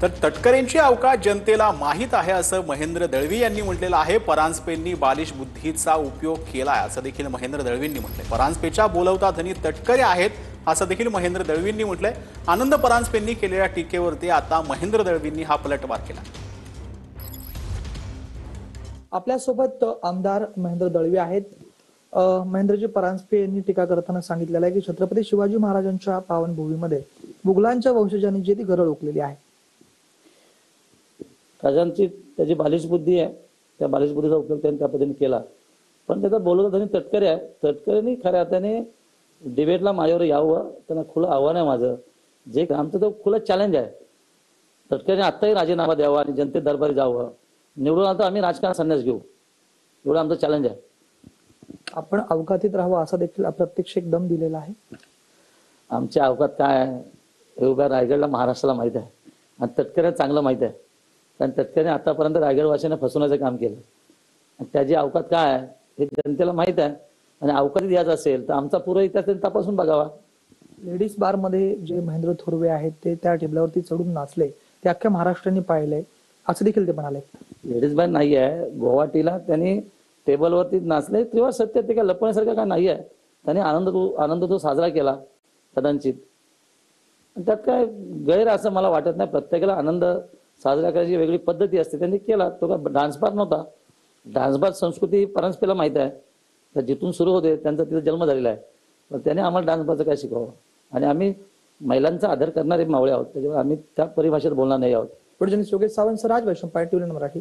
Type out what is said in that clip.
तर तटकरेंची अवकाश जनतेला माहीत आहे असं महेंद्र दळवी यांनी म्हटलेलं आहे। परांजपेंनी बालिश बुद्धीचा उपयोग केलाय असं देखील महेंद्र दळवींनी म्हटलंय। परांजपेच्या बोलवता धनी तटकरे आहेत असं देखील महेंद्र दळवींनी म्हटलंय। आनंद परांजपेंनी केलेल्या टीकेवरती आता महेंद्र दळवींनी हा पलटवार केला। आपल्यासोबत आमदार महेंद्र दळवी आहेत। महेंद्रजी परांजपे यांनी टीका करताना सांगितलेलं आहे की छत्रपती शिवाजी महाराजांच्या पावनभूमीमध्ये मुघलांच्या वंशजांनी जी ती गरळ ओकलेली आहे। राजांची त्याची बालिश बुद्धी आहे, त्या बालिश बुद्धीचा उपयोग त्यांनी त्या पद्धतीने केला। पण त्याचा बोलवता त्यांनी तटकरे आहे, तटकरेंनी खऱ्या अर्थाने डिबेटला माझ्यावर यावं, त्यांना खुलं आव्हान आहे माझं, जे आमचं तो खुलं चॅलेंज आहे। तटकरेने आत्ताही राजीनामा द्यावा आणि जनतेत दरबारी जावं, निवडून आता आम्ही राजकारण संन्यास घेऊ, एवढं आमचं चॅलेंज आहे। आपण अवकातीत राहावं असा देखील अप्रत्यक्ष एक दम दिलेला आहे। आमच्या अवकात काय आहे हे उभ्या रायगडला महाराष्ट्राला माहित आहे आणि तटकरे चांगलं माहित आहे, कारण तटकरेने आतापर्यंत रायगडवासियांना फसवण्याचं काम केलं आणि त्याची अवकात काय आहे हे जनतेला माहित आहे। आणि अवकातीत यायचं असेल तर आमचा पूर्ण इतिहास त्यांनी तपासून बघावा। लेडीज बार मध्ये जे महेंद्र थोरवे आहेत ते त्या टेबलावरती चढून नाचले, ते अख्ख्या महाराष्ट्राने पाहिले असं देखील ते म्हणाले। लेडीज बार नाही आहे, गुवाहाटीला त्यांनी टेबलवरती नाचले, तेव्हा सत्य ते काय लपवण्यासारखं काय नाही आहे। त्यांनी आनंद तो साजरा केला कदाचित, त्यात काय गैर असं मला वाटत नाही। प्रत्येकाला आनंद साजरा करायची वेगळी पद्धती असते, त्यांनी केला। तो काय डान्स बार नव्हता, डान्स बार संस्कृती परांजपेला माहित आहे, तर जिथून सुरू होते त्यांचा तिथे जन्म झालेला आहे, पण त्याने आम्हाला डान्स बारचं काय शिकवावं। आणि आम्ही महिलांचा आदर करणारे मावळे आहोत, त्याच्यामुळे आम्ही त्या परिभाषेत बोलणार नाही आहोत। पुढे योगेश सावंत, राज वैष्णव, पार्टी मराठी।